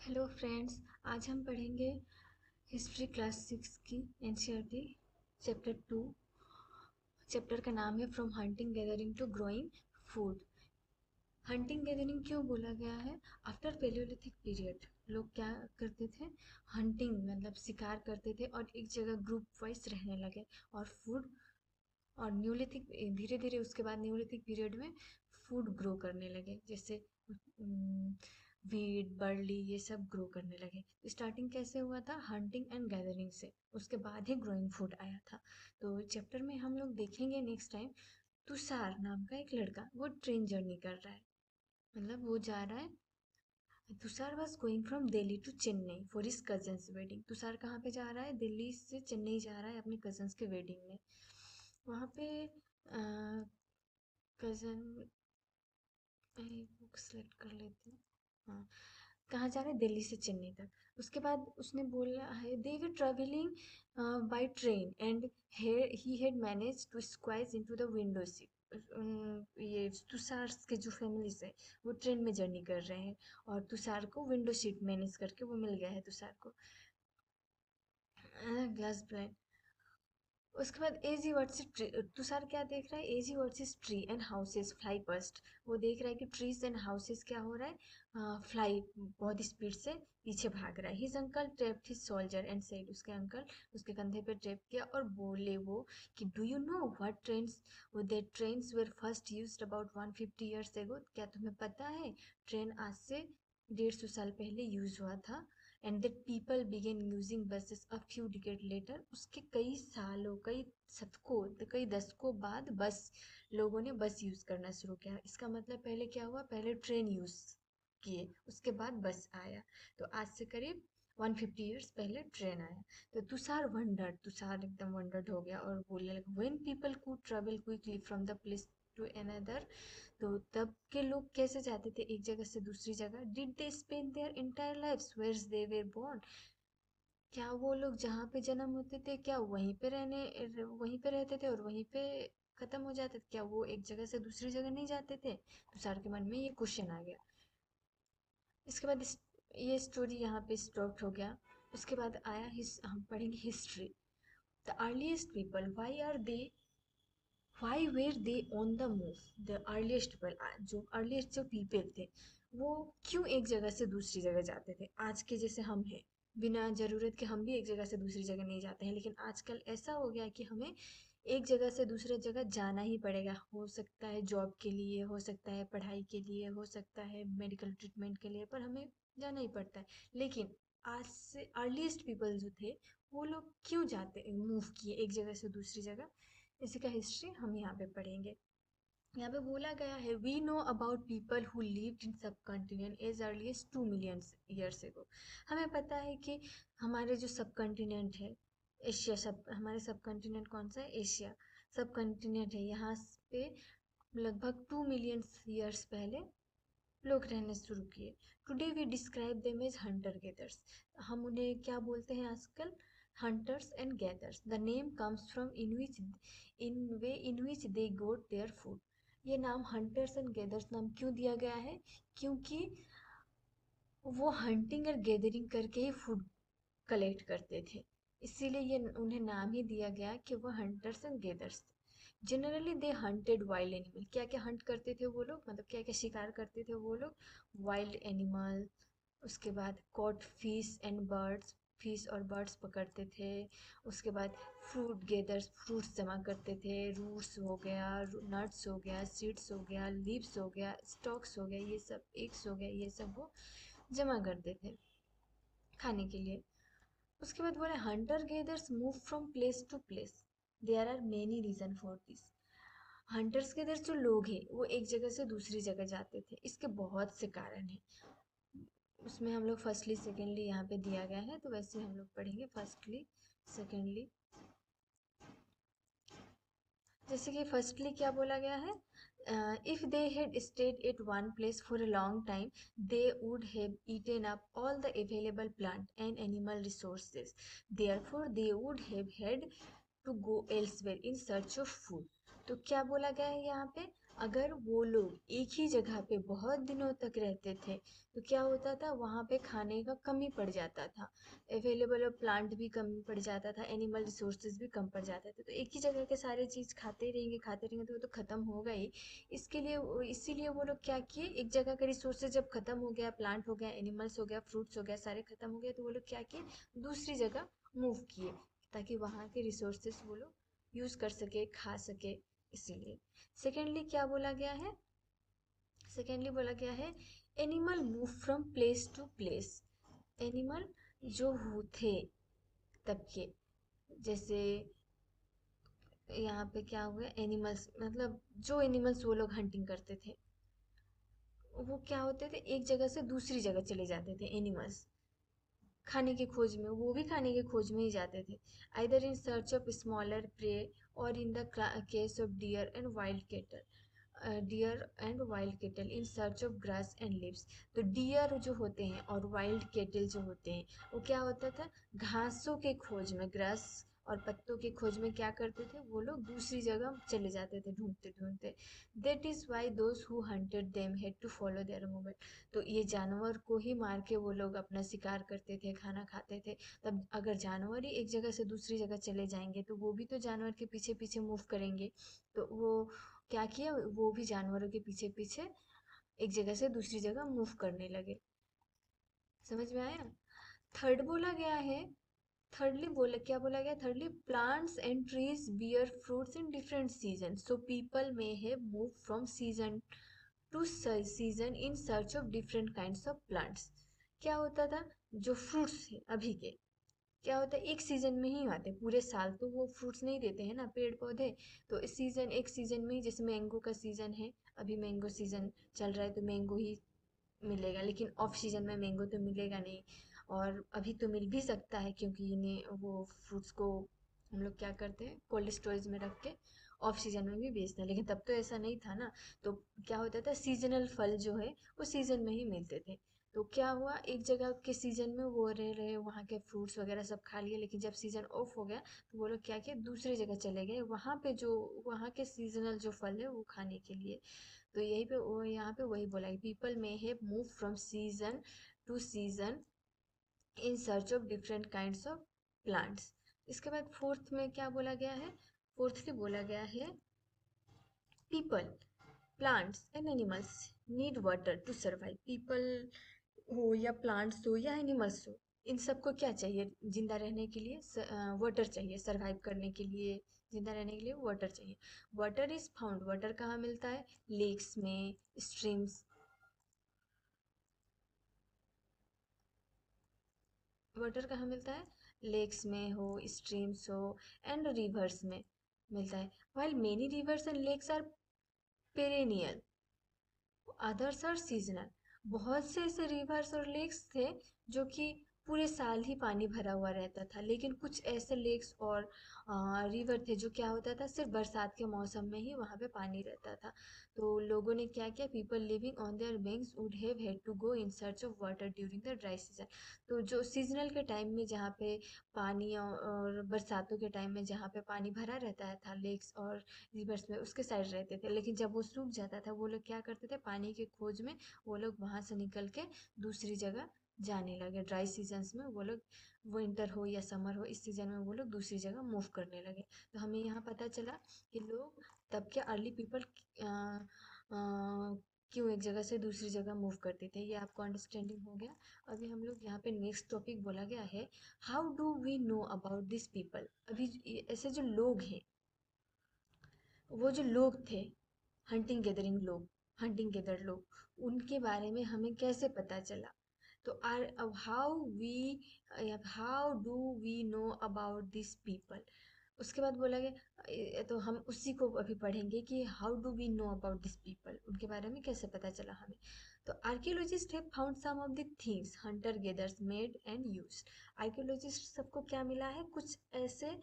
Hello friends. आज हम पढ़ेंगे हिस्ट्री क्लास 6 की एनसीईआरटी चैप्टर 2। चैप्टर का नाम है from hunting gathering to growing food. Hunting gathering क्यों बोला गया है? आफ्टर पेलियोलिथिक पीरियड लोग क्या करते थे? हंटिंग मतलब शिकार करते थे और एक जगह ग्रुप वाइज रहने लगे और फूड। और न्यूलिथिक धीरे धीरे उसके बाद न्यूलिथिक पीरियड में फूड ग्रो करने लगे, जैसे वीट बर्ली ये सब ग्रो करने लगे। तो स्टार्टिंग कैसे हुआ था? हंटिंग एंड गैदरिंग से, उसके बाद ही ग्रोइंग फूड आया था। तो चैप्टर में हम लोग देखेंगे नेक्स्ट टाइम तुषार नाम का एक लड़का, वो ट्रेन जर्नी कर रहा है, मतलब वो जा रहा है। Tushar was going from Delhi to Chennai for his cousin's wedding. Tushar कहाँ पे जा रहा है? दिल्ली से चेन्नई जा रहा है अपने कजन्स के वेडिंग में। वहाँ पे कज़न, बुक सेलेक्ट कर लेती हूँ। हाँ, कहाँ जा रहे हैं? दिल्ली से चेन्नई तक। उसके बाद उसने बोला है they were travelling by train and he had managed to squeeze into the window seat. ये तुषार के जो फैमिलीज है वो ट्रेन में जर्नी कर रहे हैं और तुषार को विंडो सीट मैनेज करके वो मिल गया है तुषार को। Glass blind. उसके बाद एजी वर्सेस ट्री। तुषार क्या देख रहा है? Edgy versus tree and houses fly past. वो देख रहा है कि ट्रीज एंड हाउसेस क्या हो रहा है, फ्लाई बहुत स्पीड से पीछे भाग रहा है। His uncle trapped his soldier and said, उसके अंकल उसके कंधे पे ट्रैप किया और बोले वो कि do you know what trains that trains were first used about 150 years ago. क्या तुम्हें पता है ट्रेन आज से 150 साल पहले यूज हुआ था? And that people began using buses a few decade later. उसके कई सालों, कई शतकों, कई दशकों बाद बस, लोगों ने बस यूज करना शुरू किया। इसका मतलब पहले क्या हुआ? पहले ट्रेन यूज किए, उसके बाद बस आया। तो आज से करीब 150 ईयर्स पहले ट्रेन आया। तो तुषार एकदम वंडर्ड हो गया और बोलने लगा when people could travel quickly from the place to another. तो तब के लोग कैसे जाते थे एक जगह से दूसरी जगह? Did they spend their entire lives where they were born. क्या वो लोग जहाँ पे जन्म होते थे क्या वहीं पे रहते थे और वहीं पे खत्म हो जाते थे? क्या वो एक जगह से दूसरी जगह नहीं जाते थे? तुषार के मन में ये क्वेश्चन आ गया। इसके बाद ये स्टोरी यहाँ पे स्टॉप हो गया। उसके बाद आया हम पढ़ेंगे history. The earliest people why were they on the move. The earliest people, जो अर्लीस्ट जो पीपल थे वो क्यों एक जगह से दूसरी जगह जाते थे? आज के जैसे हम हैं, बिना ज़रूरत के हम भी एक जगह से दूसरी जगह नहीं जाते हैं, लेकिन आजकल ऐसा हो गया कि हमें एक जगह से दूसरे जगह जाना ही पड़ेगा। हो सकता है जॉब के लिए, हो सकता है पढ़ाई के लिए, हो सकता है मेडिकल ट्रीटमेंट के लिए, पर हमें जाना ही पड़ता है। लेकिन आज से अर्लीस्ट पीपल जो थे वो लोग क्यों जाते, मूव किए एक जगह से दूसरी जगह? इसी का हिस्ट्री हम यहाँ पे पढ़ेंगे। यहाँ पे बोला गया है we know about people who lived in subcontinent as early as 2 million years ago. हमें पता है कि हमारे जो सब कॉन्टिनेंट है, एशिया, सब हमारे सब कॉन्टिनेंट कौन सा है? एशिया सब कॉन्टिनेंट है। यहाँ पे लगभग 2 मिलियन ईयर्स पहले लोग रहने शुरू किए। Today we describe them as hunter gatherers. हम उन्हें क्या बोलते हैं आजकल? Hunters and gatherers. The name comes from in which they got their food. ये नाम हंटर्स एंड गैदर्स नाम क्यों दिया गया है? क्योंकि वो हंटिंग और गैदरिंग करके ही फूड कलेक्ट करते थे, इसीलिए ये उन्हें नाम ही दिया गया कि वो हंटर्स एंड गेदर्स थे। Generally they hunted wild animal. क्या क्या हंट करते थे वो लोग, मतलब क्या क्या शिकार करते थे वो लोग? Wild animal. उसके बाद caught fish and birds, fish और बर्ड्स पकड़ते थे। उसके बाद फ्रूट गेदर्स, फ्रूट्स जमा करते थे। रूट्स हो गया, नट्स हो गया, सीड्स हो गया, लीव्स हो गया, स्टॉक्स हो गया, ये सब एग्स हो गया, ये सब वो जमा करते थे खाने के लिए। उसके बाद बोले hunter gatherers move from place to place. There are many reason for this. Hunters gatherers जो लोग हैं वो एक जगह से दूसरी जगह जाते थे, इसके बहुत से कारण हैं। उसमें हम लोग फर्स्टली सेकेंडली यहाँ पे दिया गया है, तो वैसे हम लोग पढ़ेंगे फर्स्टली सेकेंडली। जैसे कि फर्स्टली क्या बोला गया है? If they had stayed at one place for a long time they would have eaten up all the available plant and animal resources, therefore they would have had to go elsewhere in search of food. तो क्या बोला गया है यहाँ पे? अगर वो लोग एक ही जगह पे बहुत दिनों तक रहते थे तो क्या होता था, वहाँ पे खाने का कमी पड़ जाता था, अवेलेबल ऑफ प्लांट भी कम पड़ जाता था, एनिमल रिसोर्सेज भी कम पड़ जाते थे। तो एक ही जगह के सारे चीज़ खाते रहेंगे तो वो तो ख़त्म होगा ही। इसीलिए वो लोग क्या किए, एक जगह का रिसोर्सेज जब ख़त्म हो गया, प्लांट हो गया, एनिमल्स हो गया, फ्रूट्स हो गया, सारे ख़त्म हो गए, तो वो लोग क्या किए, दूसरी जगह मूव किए ताकि वहाँ के रिसोर्सेज वो लोग यूज़ कर सके, खा सके, इसीलिए। सेकेंडली क्या बोला गया है, सेकेंडली बोला गया है animal move from place to place. Animal जो थे तब के, जैसे यहाँ पे क्या हो गया, एनिमल्स मतलब जो एनिमल्स वो लोग हंटिंग करते थे, वो क्या होते थे, एक जगह से दूसरी जगह चले जाते थे एनिमल्स, खाने की खोज में, वो भी खाने की खोज में ही जाते थे। Either in search of smaller prey or in the case of deer and wild cattle, deer and wild cattle in search of grass and leaves. तो डियर जो होते हैं और वाइल्ड केटल जो होते हैं, वो क्या होता था, घासों के खोज में, ग्रास और पत्तों की खोज में क्या करते थे, वो लोग दूसरी जगह चले जाते थे ढूंढते ढूंढते। That is why those who hunted them had to follow their movement. तो ये जानवर को ही मार के वो लोग अपना शिकार करते थे, खाना खाते थे। तब अगर जानवर ही एक जगह से दूसरी जगह चले जाएंगे तो वो भी तो जानवर के पीछे पीछे मूव करेंगे। तो वो क्या किया, वो भी जानवरों के पीछे पीछे एक जगह से दूसरी जगह मूव करने लगे। समझ में आया। थर्ड बोला गया है, थर्डली बोला, क्या बोला गया, thirdly plants and trees bear fruits in different season, so people may have move from season to season in search of different kinds of plants. क्या होता था, जो फ्रूट्स है अभी के, क्या होता है, एक सीजन में ही आते, पूरे साल तो वो फ्रूट्स नहीं देते हैं ना पेड़ पौधे। तो इस सीजन, एक सीजन में ही, जैसे मैंगो का सीजन है, अभी मैंगो सीजन चल रहा है तो मैंगो ही मिलेगा, लेकिन ऑफ सीजन में मैंगो तो मिलेगा नहीं। और अभी तो मिल भी सकता है क्योंकि इन्हें वो फ्रूट्स को हम लोग क्या करते हैं, कोल्ड स्टोरेज में रख के ऑफ सीजन में भी बेचते हैं, लेकिन तब तो ऐसा नहीं था ना। तो क्या होता था, सीजनल फल जो है वो सीजन में ही मिलते थे। तो क्या हुआ, एक जगह के सीजन में वो रह रहे, वहाँ के फ्रूट्स वगैरह सब खा लिए, लेकिन जब सीजन ऑफ हो गया तो वो लोग क्या किए, दूसरी जगह चले गए, वहाँ पे जो वहाँ के सीजनल जो फल है वो खाने के लिए। तो यही पे वो यहाँ पे वही बोला है, people may have move from season to season in search of different kinds of plants. इसके बाद फोर्थ में क्या बोला गया है, फोर्थली बोला गया है people, plants and animals need water to survive. People हो या प्लांट्स हो या एनिमल्स हो, इन सबको क्या चाहिए जिंदा रहने के लिए, वाटर चाहिए, सरवाइव करने के लिए, जिंदा रहने के लिए वाटर चाहिए। वाटर इज फाउंड, वाटर कहाँ मिलता है, लेक्स में, स्ट्रीम्स, वाटर कहाँ मिलता है, लेक्स में हो, स्ट्रीम्स हो, एंड रिवर्स में मिलता है। while many rivers and lakes are perennial, others are seasonal. बहुत से ऐसे रिवर्स और लेक्स थे जो कि पूरे साल ही पानी भरा हुआ रहता था, लेकिन कुछ ऐसे लेक्स और रिवर थे जो क्या होता था, सिर्फ बरसात के मौसम में ही वहाँ पे पानी रहता था। तो लोगों ने क्या किया, people living on their banks would have had to go in search of water during the dry season. तो जो सीजनल के टाइम में जहाँ पे पानी और बरसातों के टाइम में जहाँ पे पानी भरा रहता है था लेक्स और रिवर्स में, उसके साइड रहते थे, लेकिन जब वो सूख जाता था वो लोग क्या करते थे, पानी की खोज में वो लोग वहां से निकल के दूसरी जगह जाने लगे। ड्राई सीजन्स में वो लोग, विंटर हो या समर हो, इस सीजन में वो लोग दूसरी जगह मूव करने लगे। तो हमें यहाँ पता चला कि लोग तब के अर्ली पीपल क्यों एक जगह से दूसरी जगह मूव करते थे, ये आपको अंडरस्टैंडिंग हो गया। अभी हम लोग यहाँ पे नेक्स्ट टॉपिक बोला गया है, how do we know about this people. अभी ऐसे जो लोग हैं, वो जो लोग थे, हंटिंग गैदरिंग लोग, हंटिंग गैदर लोग, उनके बारे में हमें कैसे पता चला। तो आर अब how do we know about this people. उसके बाद बोला गया, तो हम उसी को अभी पढ़ेंगे कि how do we know about this people, उनके बारे में कैसे पता चला हमें। तो archaeologist have found some of the things hunter gatherers made and use. Archaeologist सबको क्या मिला है, कुछ ऐसे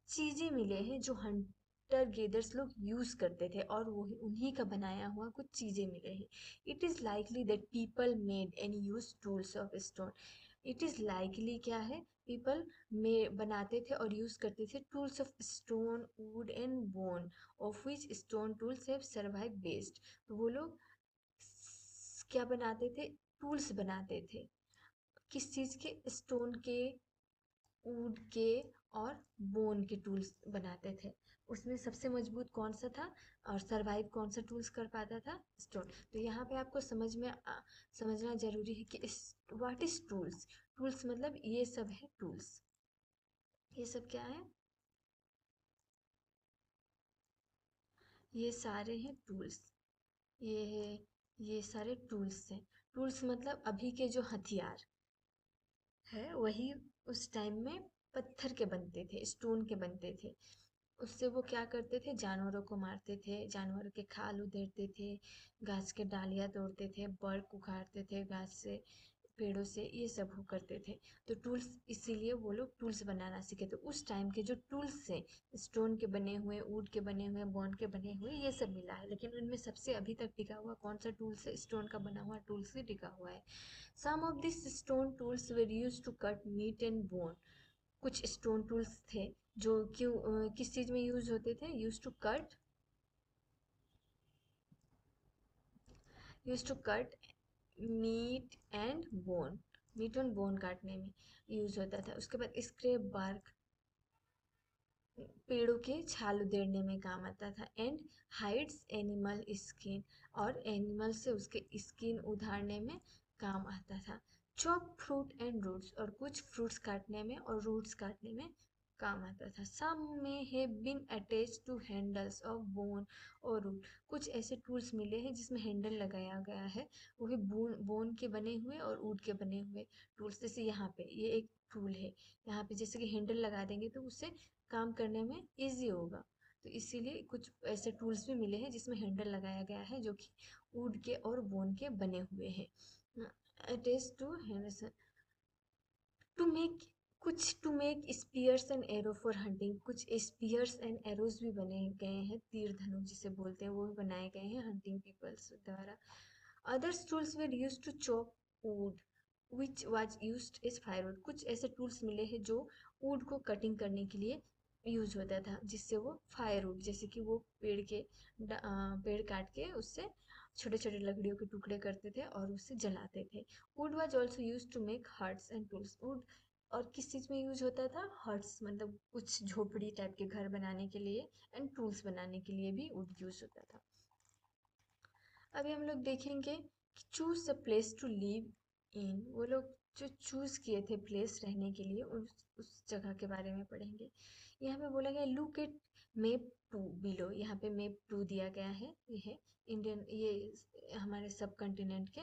चीजें मिले हैं जो हंटर गेदर्स लोग यूज करते थे, और वो उन्हीं का बनाया हुआ कुछ चीजें मिले हैं। It is likely that people made and use tools of stone. It is likely क्या है, पीपल में बनाते थे और यूज करते थे tools of stone would and bone of which stone tools have survive based. तो वो लोग क्या बनाते थे, टूल्स बनाते थे, किस चीज के, स्टोन के, वुड के और बोन के टूल्स बनाते थे। उसमें सबसे मजबूत कौन सा था और सरवाइव कौन सा टूल्स कर पाता था, स्टोन। तो यहाँ पे आपको समझना जरूरी है कि व्हाट इज टूल्स। टूल्स मतलब ये सब है टूल्स। ये सब क्या है, ये सारे हैं टूल्स। ये है, ये सारे टूल्स हैं। टूल्स मतलब अभी के जो हथियार है वही उस टाइम में पत्थर के बनते थे, स्टोन के बनते थे। उससे वो क्या करते थे, जानवरों को मारते थे, जानवरों के खाल उधेड़ते थे, घास के डालियाँ तोड़ते थे, बर्क उखाड़ते थे घास से, पेड़ों से, ये सब वो करते थे। तो टूल्स, इसीलिए वो लोग टूल्स बनाना सीखे। तो उस टाइम के जो टूल्स थे, स्टोन के बने हुए, वुड के बने हुए, बोन के बने हुए, ये सब मिला है, लेकिन उनमें सबसे अभी तक टिका हुआ कौन सा टूल्स है, स्टोन का बना हुआ टूल्स ही टिका हुआ है। Some of this stone tools were use to cut meat and bone. कुछ स्टोन टूल्स थे जो किस चीज में यूज होते थे, used to cut meat and bone, meat and bone काटने में यूज होता था। उसके बाद स्क्रैप बार्क, पेड़ों के छाल उधेड़ने में काम आता था। एंड हाइड्स एनिमल स्किन, और एनिमल से उसके स्किन उधारने में काम आता था। चॉप फ्रूट एंड रूट्स, और कुछ फ्रूट्स काटने में और रूट्स काटने में काम आता था। Some may have been attached to handles of bone और रूट। कुछ ऐसे टूल्स मिले हैं जिसमें हैंडल लगाया गया है, वो भी बोन के बने हुए और ऊड के बने हुए टूल्स। जैसे यहाँ पे ये एक टूल है, यहाँ पे जैसे कि हैंडल लगा देंगे तो उससे काम करने में इजी होगा। तो इसीलिए कुछ ऐसे टूल्स भी मिले हैं जिसमें हैंडल लगाया गया है, जो कि वुड के और बोन के बने हुए हैं। Attach to hands to make, कुछ to make spears and arrow for hunting. कुछ स्पीयर्स एंड एरोज भी बने गए हैं, तीर धनुष जिसे बोलते हैं, वो भी बनाए गए हैं हंटिंग पीपल्स द्वारा। Others tools were use to chop wood which was used as firewood. कुछ ऐसे टूल्स मिले हैं जो वुड को कटिंग करने के लिए यूज होता था, जिससे वो फायरवुड, जैसे कि वो पेड़ काट के उससे छोटे छोटे लकड़ियों के टुकड़े करते थे और उससे जलाते थे। Wood was also use to make huts and tools. Wood और किस चीज़ में यूज होता था, हट्स मतलब कुछ झोपड़ी टाइप के घर बनाने के लिए, एंड टूल्स बनाने के लिए भी वुड यूज होता था। अभी हम लोग देखेंगे कि choose a place to live in. वो लोग जो चूज किए थे प्लेस रहने के लिए, उस जगह के बारे में पढ़ेंगे। यहाँ पे बोला गया look at map two below. यहाँ पे मैप टू दिया गया है, ये है इंडियन, ये हमारे सब कंटिनेंट के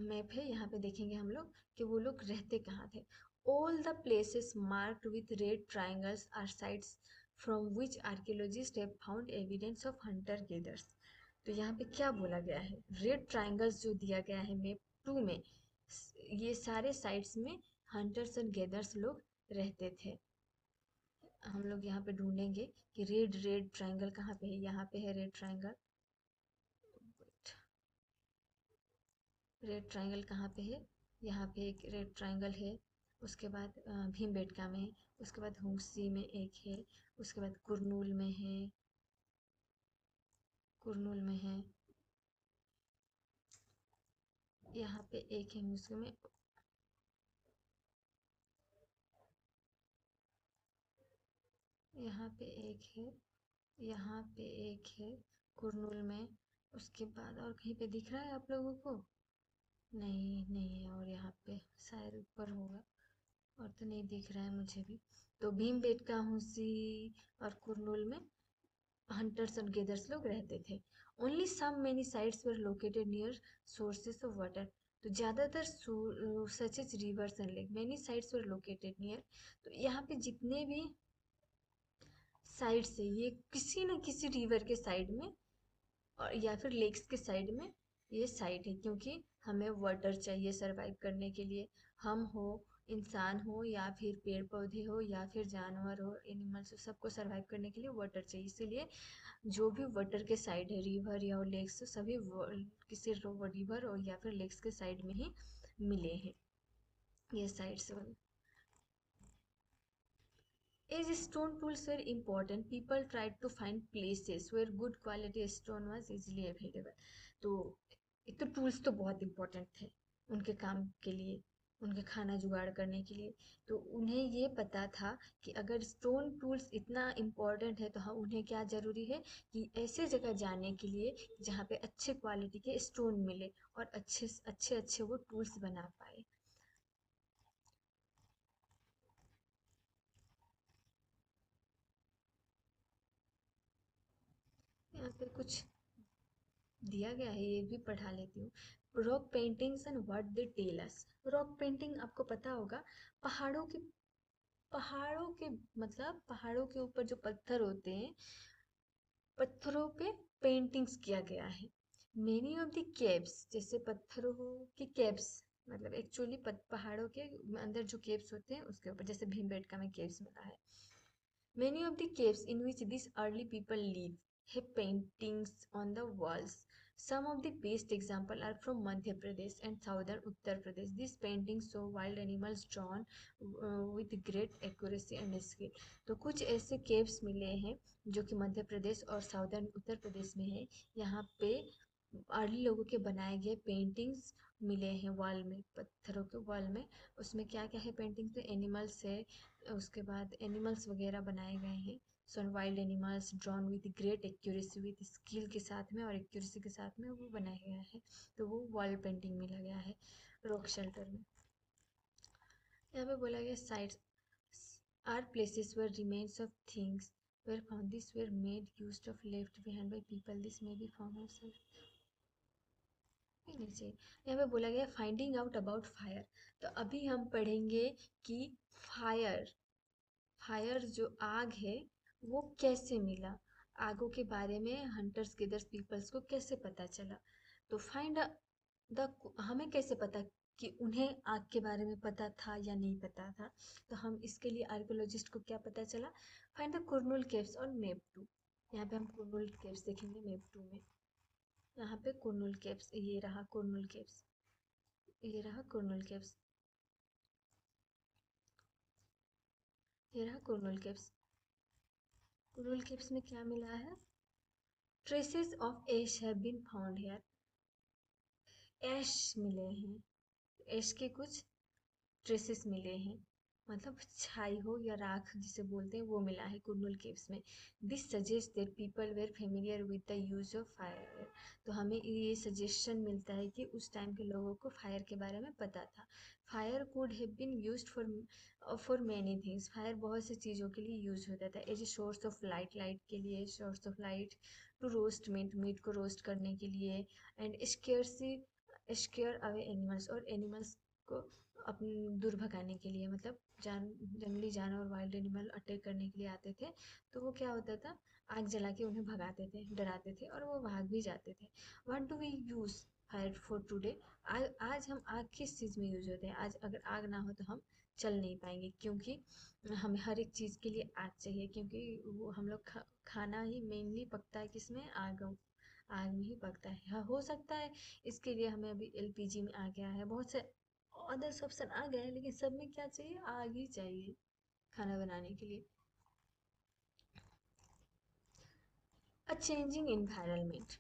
मैप है। यहाँ पे देखेंगे हम लोग कि वो लोग रहते कहाँ थे। All the places marked with red triangles are sites from which archaeologist have found evidence of hunter gatherers. तो यहाँ पे क्या बोला गया है, रेड ट्राइंगल्स जो दिया गया है मैप टू में, ये सारे साइट्स में हंटर्स एंड गेदर्स लोग रहते थे। हम लोग यहाँ पे ढूंढेंगे कि रेड रेड ट्राइंगल कहाँ पे है। यहाँ पे है रेड ट्राइंगल, रेड ट्राइंगल कहाँ पे है, यहाँ पे एक रेड ट्राइंगल है। उसके बाद भीमबेटका में, उसके बाद हुंगसी में एक है, उसके बाद कुरनूल में है, कुरनूल में है, यहाँ पे एक है मुस्लिम में, यहाँ पे एक है, यहाँ पे एक है कुरनूल में। उसके बाद और कहीं पे दिख रहा है आप लोगों को, नहीं नहीं है, और यहाँ पे शायद ऊपर होगा, और तो नहीं दिख रहा है मुझे भी। तो भीमबेटका, हुंसी और कुरनूल में हंटर्स एंड गेदर्स लोग रहते थे। Only some many sites were located near sources of water. तो ज़्यादातर such as rivers and lake, many sites were located near. तो यहाँ पे जितने भी साइड से, ये किसी न किसी रिवर के साइड में और या फिर लेक्स के साइड में ये साइट है, क्योंकि हमें वाटर चाहिए सरवाइव करने के लिए। हम हो, इंसान हो, या फिर पेड़ पौधे हो, या फिर जानवर हो, एनिमल्स हो, सबको सरवाइव करने के लिए वाटर चाहिए। इसीलिए जो भी वाटर के साइड है, रिवर या लेक्स, सभी किसी रिवर और या फिर लेक्स के साइड में ही मिले हैं। ये साइड से वाला। As stone tools were important, people tried to find places where good quality stone was easily available. तो एक तो टूल्स तो बहुत इम्पोर्टेंट थे उनके काम के लिए, उनके खाना जुगाड़ करने के लिए। तो उन्हें ये पता था कि अगर स्टोन टूल्स इतना इम्पोर्टेंट है तो हाँ उन्हें क्या ज़रूरी है कि ऐसे जगह जाने के लिए जहाँ पे अच्छे क्वालिटी के स्टोन मिले और अच्छे अच्छे अच्छे वो टूल्स बना पाए। यहाँ पे कुछ दिया गया है, ये भी पढ़ा लेती हूँ। Rock paintings and what they tell us. Rock painting आपको पता होगा, पहाड़ों के पहाड़ों के मतलब पहाड़ों के ऊपर जो पत्थर होते हैं, पत्थरों पे पेंटिंग्स किया गया है। मेनी ऑफ द केव्स, जैसे पत्थरों की केव्स, मतलब एक्चुअली पहाड़ों के अंदर जो केव्स होते हैं उसके ऊपर, जैसे भीमबेटका में केव्स मिला है। Many of the caves in which these early people live have paintings on the walls. Some of the best examples are from Madhya Pradesh and southern Uttar Pradesh. These paintings show wild animals drawn with great accuracy and skill. तो कुछ ऐसे caves मिले हैं जो कि मध्य प्रदेश और southern Uttar Pradesh में है। यहाँ पे अर्ली लोगों के बनाए गए पेंटिंग्स मिले हैं वॉल में, पत्थरों के वॉल में। उसमें क्या क्या है पेंटिंग्स में, एनिमल्स है, उसके बाद एनिमल्स वगैरह बनाए गए हैं। So wild animals drawn with great accuracy, with skill के साथ में और एक्यूरेसी के साथ में वो बनाया गया है। तो वो वॉल पेंटिंग मिला गया है रॉक शेल्टर में। यहाँ पे बोला गया sites are places where remains of things were found. These were made used of left behind by people. This may be found also नीचे। यहाँ पे बोला गया फाइंडिंग आउट अबाउट फायर। तो अभी हम पढ़ेंगे कि फायर, फायर जो आग है वो कैसे मिला, आगों के बारे में हंटर्स गेदर्स पीपल्स को कैसे पता चला। तो फाइंड द, हमें कैसे पता कि उन्हें आग के बारे में पता था या नहीं पता था। तो हम इसके लिए आर्कियोलॉजिस्ट को क्या पता चला, find the Kurnool caves on map 2। यहाँ पे हम कुरनूल केव्स देखेंगे मैप 2 में। यहाँ पे कुरनूल केव्स, ये रहा कुरनूल केव्स, ये रहा कुरनूल केव्स, ये रहा कुरनूल केव्स। कुरनूल केव्स में क्या मिला है, traces of ash have been found here. Ash मिले हैं, ऐश के कुछ ट्रेसेस मिले हैं, मतलब छाई हो या राख जिसे बोलते हैं वो मिला है कुरनूल केव्स में। This suggest that people were familiar with the use of fire. तो हमें ये सजेशन मिलता है कि उस टाइम के लोगों को फायर के बारे में पता था। Fire could have been used for many things. Fire बहुत सी चीज़ों के लिए यूज होता था, as a source of light, light के लिए source of light, to roast meat, meat को रोस्ट करने के लिए, एंड स्केयर अवे एनिमल्स, और एनिमल्स को अपने दूर भगाने के लिए, मतलब जंगली जानवर वाइल्ड एनिमल अटैक करने के लिए आते थे तो वो क्या होता था, आग जला के उन्हें भगाते थे, डराते थे और वो भाग भी जाते थे। What do we use fire for today. आज हम आग किस चीज़ में यूज होते हैं, आज अगर आग ना हो तो हम चल नहीं पाएंगे, क्योंकि हमें हर एक चीज़ के लिए आग चाहिए, क्योंकि वो हम लोग खाना ही मेनली पकता है किसमें, आग, आग में ही पकता है। हाँ, हो सकता है इसके लिए हमें अभी एलपीजी में आ गया है, बहुत से अदर्स ऑप्शन आ गए हैं, लेकिन सब में क्या चाहिए, आग ही चाहिए खाना बनाने के लिए। अ चेंजिंग इन्वायरमेंट,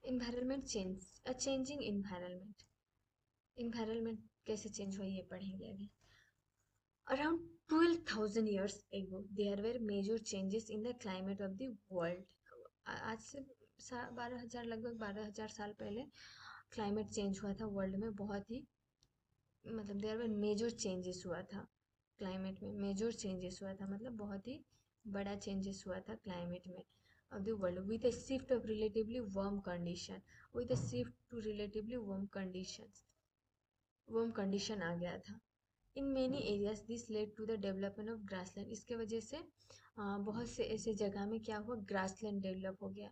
इन्वायरमेंट चेंज, अ चेंजिंग इन्वायरमेंट, इन्वायरमेंट कैसे चेंज हुआ ये पढ़ेंगे अभी। Around 12,000 years ago, there were major changes in the climate of the world. आज से 12,000, लगभग 12,000 साल पहले क्लाइमेट चेंज हुआ था वर्ल्ड में, बहुत ही, मतलब देयर वर मेजर चेंजेस हुआ था क्लाइमेट में, मेजर चेंजेस हुआ था मतलब बहुत ही बड़ा चेंजेस हुआ था क्लाइमेट में of the world, with a shift of relatively warm condition, with a shift to relatively warm condition आ गया था। In many areas this led to the development of grassland. इसके वजह से बहुत से ऐसे जगह में क्या हुआ, ग्रासलैंड डेवलप हो गया।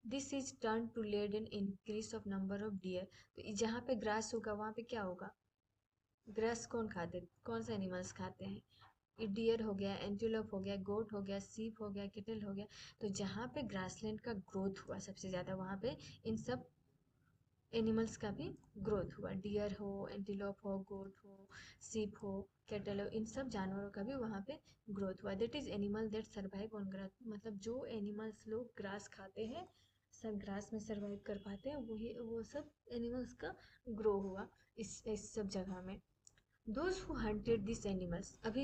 This is turn to led an increase of number of deer. तो जहाँ पे ग्रास होगा वहाँ पे क्या होगा, ग्रास कौन खाते, कौन से एनिमल्स खाते हैं, डियर हो गया, एंटीलोप हो गया, गोट हो गया, सीप हो गया, किटल हो गया। तो जहाँ पे ग्रासलैंड का ग्रोथ हुआ सबसे ज़्यादा, वहाँ पे इन सब एनिमल्स का भी ग्रोथ हुआ। डियर हो, एंटीलोप हो, गोट हो, सीप हो, कैटल हो, इन सब जानवरों का भी वहाँ पे ग्रोथ हुआ। That is animal that survive on grass, मतलब जो एनिमल्स लोग ग्रास खाते हैं, सब ग्रास में सर्वाइव कर पाते हैं, वही वो सब एनिमल्स का ग्रो हुआ इस सब जगह में। Those who hunted this animals, अभी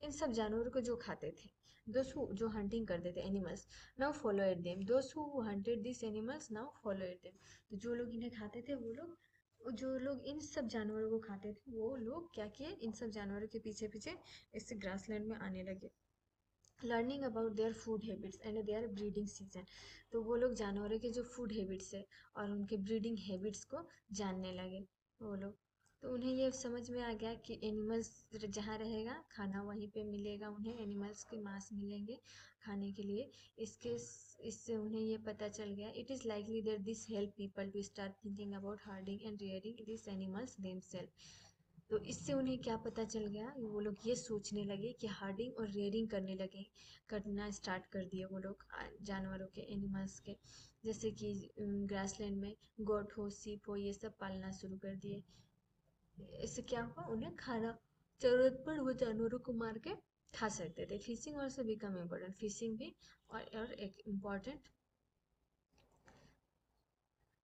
इन सब जानवरों को जो खाते थे, दोज हु जो हंटिंग करते थे animals, now followed them. Those who hunted this animals now followed them. तो जो लोग इन्हें खाते थे वो लोग, जो लोग इन सब जानवरों को खाते थे वो लोग क्या किए, इन सब जानवरों के पीछे पीछे इस ग्रासलैंड में आने लगे। Learning about their food habits and their breeding season, तो वो लोग जानवरों के जो फूड हैबिट्स है और उनके ब्रीडिंग हैबिट्स को जानने लगे वो लोग। तो उन्हें ये समझ में आ गया कि एनिमल्स जहाँ रहेगा खाना वहीं पे मिलेगा, उन्हें एनिमल्स के मांस मिलेंगे खाने के लिए। इसके इससे उन्हें ये पता चल गया, it is likely that this help people to start thinking about herding and rearing this animals themselves. तो इससे उन्हें क्या पता चल गया, वो लोग ये सोचने लगे कि हार्डिंग और रेयरिंग करने लगे, करना स्टार्ट कर दिए वो लोग जानवरों के, एनिमल्स के। जैसे कि ग्रासलैंड में गोट हो, सीप हो, ये सब पालना शुरू कर दिए। इससे क्या हुआ, उन्हें खाना, जरूरत पर वो जानवरों को मार के खा सकते थे। Fishing also become important, fishing भी और एक इम्पोर्टेंट,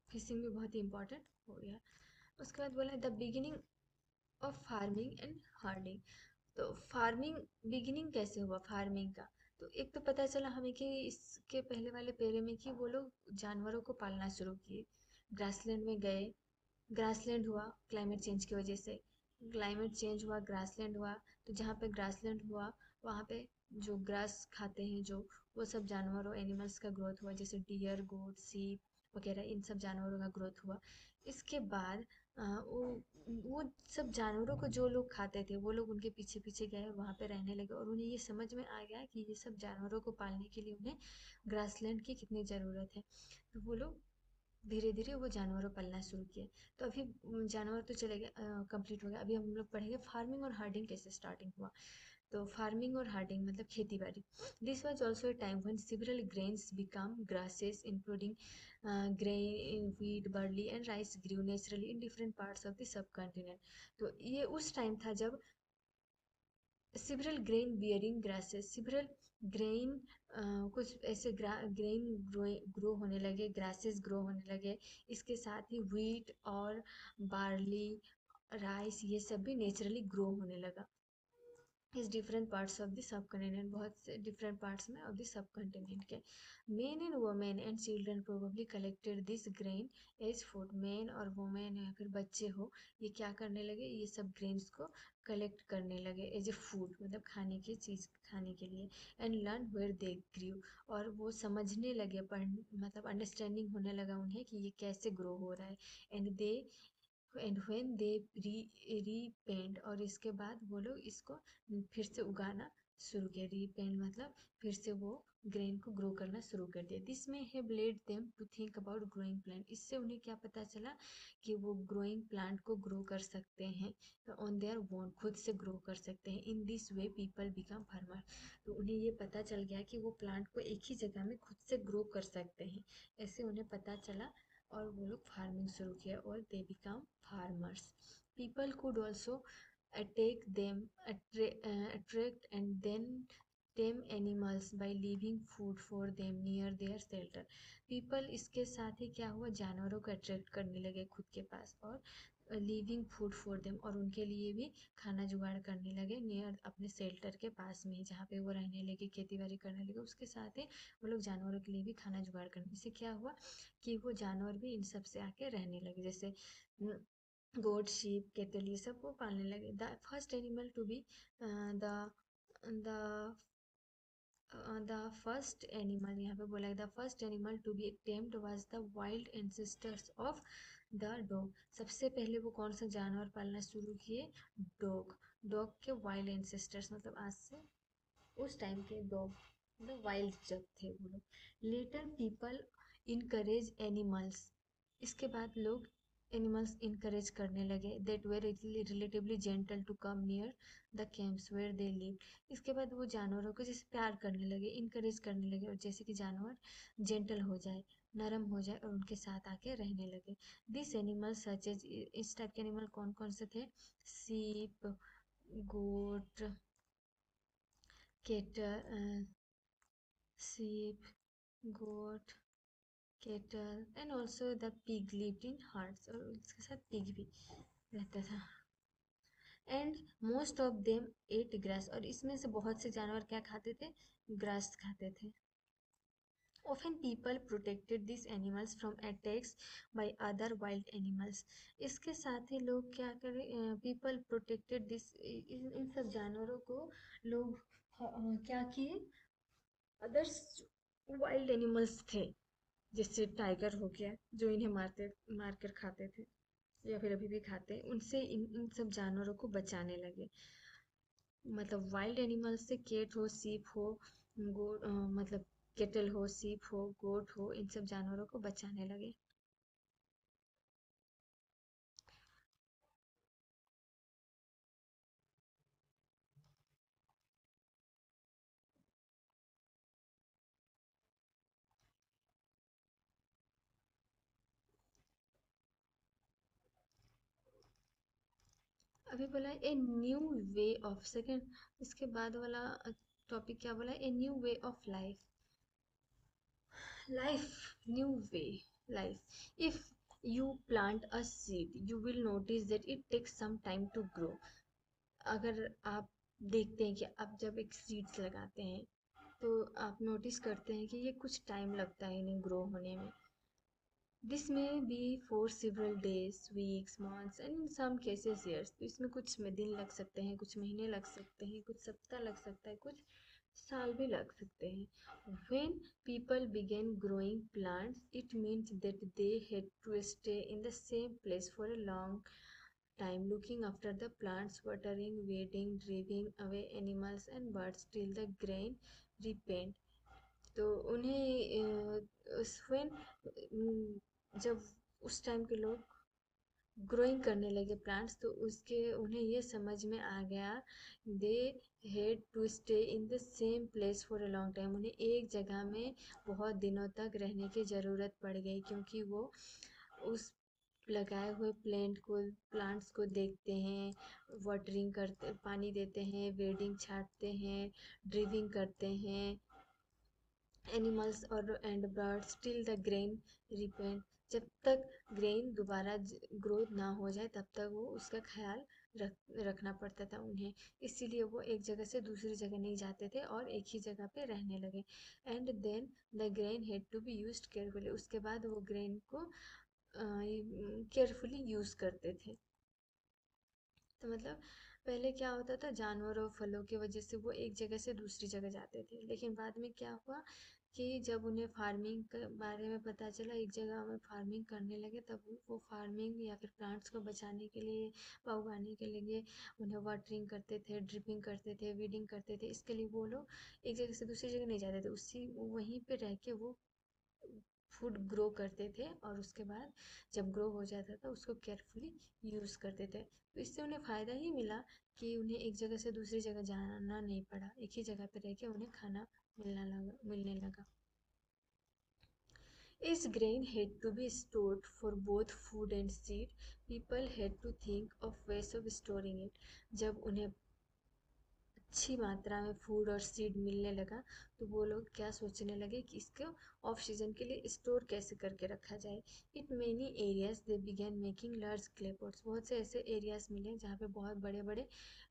फिशिंग भी बहुत ही इम्पोर्टेंट हो गया। उसके बाद बोला the beginning of farming and herding. तो फार्मिंग बिगिनिंग कैसे हुआ फार्मिंग का, तो एक तो पता चला हमें कि इसके पहले वाले पेरे में कि वो लोग जानवरों को पालना शुरू किए, ग्रासलैंड में गए, ग्रासलैंड हुआ क्लाइमेट चेंज की वजह से, क्लाइमेट चेंज हुआ, ग्रासलैंड हुआ। तो जहाँ पे ग्रासलैंड हुआ वहाँ पे जो ग्रास खाते हैं जो, वो सब जानवरों एनिमल्स का ग्रोथ हुआ, जैसे डियर, गोट, सीप वगैरह, इन सब जानवरों का ग्रोथ हुआ। इसके बाद वो सब जानवरों को जो लोग खाते थे वो लोग उनके पीछे पीछे गए और वहाँ पे रहने लगे, और उन्हें ये समझ में आ गया कि ये सब जानवरों को पालने के लिए उन्हें ग्रासलैंड की कितनी ज़रूरत है। तो वो लोग धीरे धीरे वो जानवरों पालना शुरू किए। तो अभी जानवर तो चले गए, कंप्लीट हो गया। अभी हम लोग पढ़ेंगे फार्मिंग और हार्डिंग कैसे स्टार्टिंग हुआ। तो फार्मिंग और हार्डिंग मतलब खेती बाड़ी। This was also a time when several grains become grasses including grain, wheat, barley and rice grew naturally in different parts of the subcontinent। तो ये उस टाइम था जब सिबरल ग्रेन बियरिंग ग्रासेस, सिबरल ग्रेन कुछ ऐसे ग्रेन ग्रो होने लगे, grasses grow होने लगे। इसके साथ ही व्हीट और बार्ली, राइस, ये सब भी नेचुरली ग्रो होने लगा इस different parts of the subcontinent, बहुत से डिफरेंट पार्ट्स में ऑफ द सब कॉन्टिनेंट के। Men and women and children probably collected this grain as food. Men और वुमेन या फिर बच्चे हो, ये क्या करने लगे, ये सब ग्रेन्स को कलेक्ट करने लगे एज ए फूड, मतलब खाने की चीज़ खाने के लिए। एंड लर्न वेयर दे ग्रू, और वो समझने लगे, पढ़ मतलब अंडरस्टैंडिंग होने लगा उन्हें कि ये कैसे ग्रो हो रहा है। एंड व्हेन दे रीपेंट, और इसके बाद वो लोग इसको फिर से उगाना शुरू किया। रीपेंट मतलब फिर से वो ग्रेन को ग्रो करना शुरू कर दिया। This may have led them to think about growing plant, इससे उन्हें क्या पता चला कि वो ग्रोइंग प्लांट को ग्रो कर सकते हैं ऑन देयर ओन, खुद से ग्रो कर सकते हैं। In this way people become farmer, तो उन्हें ये पता चल गया कि वो प्लांट को एक ही जगह में खुद से ग्रो कर सकते हैं, ऐसे उन्हें पता चला। और वो लोग फार्मिंग शुरू किया और they become farmers. People could also attack them, attract and then tame animals by leaving food for them near their shelter। People इसके साथ ही क्या हुआ, जानवरों को अट्रैक्ट करने लगे खुद के पास, और लीविंग फूड फॉर देम, और उनके लिए भी खाना जुगाड़ करने लगे नियर, अपने शेल्टर के पास में ही जहाँ पे वो रहने लगे, खेती बाड़ी करने लगे। उसके साथ ही वो लोग जानवरों के लिए भी खाना जुगाड़ करने से क्या हुआ कि वो जानवर भी इन सब से आके रहने लगे, जैसे गोट, शीप, केटल, ये सब वो पालने लगे। The first animal to be the the the first animal, यहाँ पे बोला है the first animal to be tamed was the wild ancestors of the dog. सबसे पहले वो कौन सा जानवर पालना शुरू किए, डॉग। डॉग के वाइल्ड एंसेस्टर्स मतलब आज से उस टाइम के डॉग, मतलब वाइल्ड जब थे वो लोग। लेटर पीपल इनकरेज एनिमल्स, इसके बाद लोग एनिमल्स इनकरेज करने लगे that were relatively gentle to come near the camps where they live. इसके बाद वो जानवरों को जैसे प्यार करने लगे, इनकरेज करने लगे, और जैसे कि जानवर जेंटल हो जाए, नरम हो जाए, और उनके साथ आके रहने लगे। दिस एनिमल सच एज, इस टाइप के एनिमल कौन कौन से थे? सीप, गोट, kettle, sheep, goat, cattle and also the pig lived in herds, और उसके साथ पिग भी रहता था। And most of them at grass, और इसमें से बहुत से जानवर क्या खाते थे? ग्रास खाते थे। Often people protected these animals from attacks by other wild animals. इसके साथ ही लोग क्या करें, पीपल प्रोटेक्टेड दिस, इन सब जानवरों को लोग क्या किए? अदर्स वाइल्ड एनिमल्स थे, जैसे टाइगर हो गया जो इन्हें मार कर खाते थे या फिर अभी भी खाते हैं, उनसे इन सब जानवरों को बचाने लगे। मतलब वाइल्ड एनिमल से केट हो, सीप हो, मतलब केटल हो, सीप हो, गोट हो, इन सब जानवरों को बचाने लगे। अभी बोला a new way of, second इसके बाद वाला टॉपिक क्या बोला? A new way of life. Life, new way, life. If you plant a seed, you will notice that it takes some time to grow. अगर आप देखते हैं कि आप जब एक सीड्स लगाते हैं तो आप नोटिस करते हैं कि ये कुछ टाइम लगता है इन्हें ग्रो होने में। This may be for several days, weeks, months and in some cases years। तो इसमें कुछ में दिन लग सकते हैं, कुछ महीने लग सकते हैं, कुछ सप्ताह लग सकता है, कुछ साल भी लग सकते हैं। When people began growing plants, it means that they had to stay in the same place for a long time, looking after the plants, watering, weeding, driving away animals and birds till the grain ripened। तो उन्हें जब उस time के लोग growing करने लगे plants, तो उसके उन्हें ये समझ में आ गया, they had to stay in the same place for a long time. उन्हें एक जगह में बहुत दिनों तक रहने की ज़रूरत पड़ गई, क्योंकि वो उस लगाए हुए प्लांट्स को देखते हैं, वाटरिंग करते, पानी देते हैं, वेडिंग छांटते हैं, ड्रिविंग करते हैं एनिमल्स और and birds till the grain repent. जब तक ग्रेन दोबारा ग्रोथ ना हो जाए तब तक वो उसका ख्याल रखना पड़ता था उन्हें। इसीलिए वो एक जगह से दूसरी जगह नहीं जाते थे और एक ही जगह पे रहने लगे। And then the grain had to be used carefully. उसके बाद वो ग्रेन को केयरफुली यूज़ करते थे। तो मतलब पहले क्या होता था, जानवरों फलों की वजह से वो एक जगह से दूसरी जगह जाते थे, लेकिन बाद में क्या हुआ कि जब उन्हें फार्मिंग के बारे में पता चला, एक जगह में फार्मिंग करने लगे, तब वो फार्मिंग या फिर प्लांट्स को बचाने के लिए व उगाने के लिए उन्हें वाटरिंग करते थे, ड्रिपिंग करते थे, वीडिंग करते थे। इसके लिए वो लोग एक जगह से दूसरी जगह नहीं जाते थे, उसी वहीं पे रह के वो फूड ग्रो करते थे, और उसके बाद जब ग्रो हो जाता था उसको केयरफुली यूज़ करते थे। तो इससे उन्हें फ़ायदा ही मिला कि उन्हें एक जगह से दूसरी जगह जाना नहीं पड़ा, एक ही जगह पे रह के उन्हें खाना मिलने लगा। As grain had to be stored for both food and seed, people had to think of ways of storing it। जब उन्हें अच्छी मात्रा में फूड और सीड मिलने लगा तो वो लोग क्या सोचने लगे कि इसको ऑफ सीजन के लिए स्टोर कैसे करके रखा जाए। It many areas they began making large clay pots. बहुत से ऐसे एरियाज मिले जहाँ पे बहुत बड़े बड़े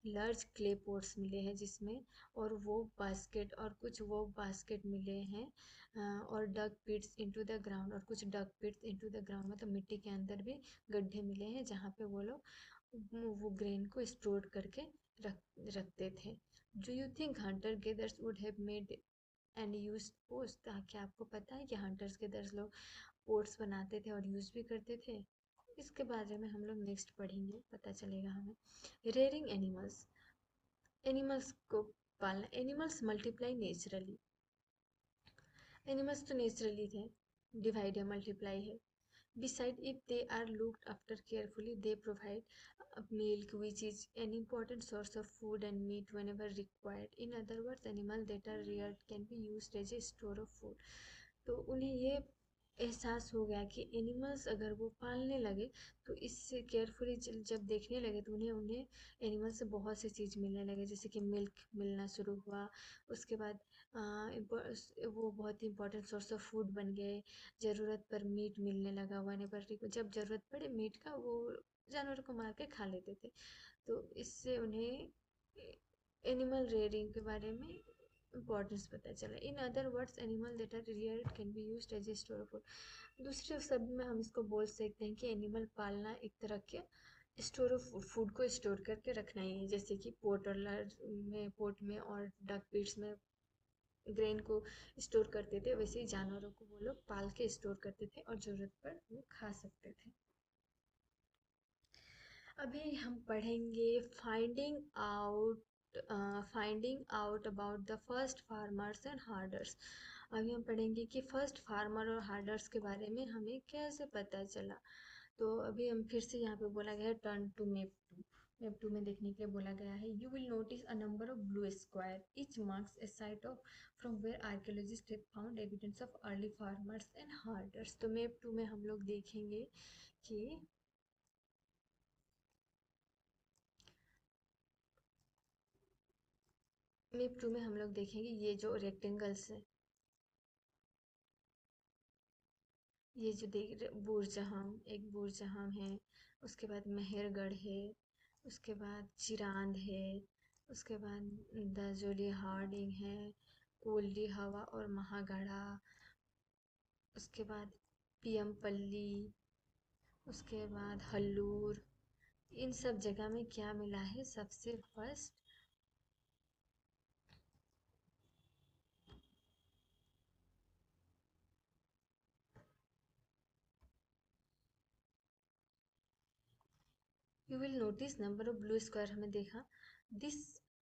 लार्ज क्ले पॉट्स मिले हैं जिसमें, और वो बास्केट और कुछ वो बास्केट मिले हैं, और डग पिट्स इनटू द ग्राउंड, और कुछ डग पिट्स इनटू द ग्राउंड, मतलब मिट्टी के अंदर भी गड्ढे मिले हैं जहाँ पे वो लोग वो ग्रेन को स्टोर करके रखते थे। Do you think Hunter gathers would have made and use post? क्या आपको पता है कि हंटर्स गेदर्स लोग पोर्ट्स बनाते थे और यूज़ भी करते थे? इसके बारे में हम लोग नेक्स्ट पढ़ेंगे, पता चलेगा हमें। रेयरिंग एनिमल्स, एनिमल्स को पालना। एनिमल्स मल्टीप्लाई नेचुरली, एनिमल्स तो नेचुरली थे, डिवाइड है, मल्टीप्लाई है। Besides, if they are looked after carefully, they provide milk, which is an important source of food and meat whenever required. In other words, animals that are reared can be used as a store of food. तो उन्हें ये एहसास हो गया कि animals अगर वो पालने लगे तो इससे केयरफुली जब देखने लगे तो उन्हें उन्हें एनिमल से बहुत सी चीज़ मिलने लगे, जैसे कि मिल्क मिलना शुरू हुआ। उसके बाद वो बहुत ही इंपॉर्टेंट सोर्स ऑफ फूड बन गए। ज़रूरत पर मीट मिलने लगा, वनेवर जब ज़रूरत पड़े मीट का वो जानवर को मार के खा लेते थे। तो इससे उन्हें एनिमल रेयरिंग के बारे में इम्पोर्टेंस पता चला। In other words, animal that are reared can be used as a store of food. दूसरे शब्द में हम इसको बोल सकते हैं कि एनिमल पालना एक तरह के स्टोर ऑफ फूड को स्टोर करके रखना ही है, जैसे कि पोर्ट में और डक पीट्स में ग्रेन को स्टोर करते थे, वैसे ही जानवरों को वो लोग पाल के स्टोर करते थे और ज़रूरत पर वो खा सकते थे। अभी हम पढ़ेंगे finding out about the first farmers and herders. अभी हम पढ़ेंगे कि फर्स्ट फार्मर और हार्डर्स के बारे में हमें कैसे पता चला। तो अभी हम फिर से यहाँ पे बोला गया है टर्न टू मैप 2। मैप 2 में देखने के लिए बोला गया है, you will notice a number of blue square each marks a site of from where archaeologist have found evidence of early farmers and herders. तो मैप 2 में हम लोग देखेंगे कि मैप 2 में हम लोग देखेंगे ये जो रेक्टेंगल्स है, ये जो देख रहे बुरजहम, एक बुरजहम है, उसके बाद मेहरगढ़ है, उसके बाद चिरांद है, उसके बाद दजोली हार्डिंग है, कोल्डी हवा और महागढ़ा, उसके बाद पियमपल्ली, उसके बाद हल्लूर। इन सब जगह में क्या मिला है सबसे first? You will notice number of blue square हमें देखा। This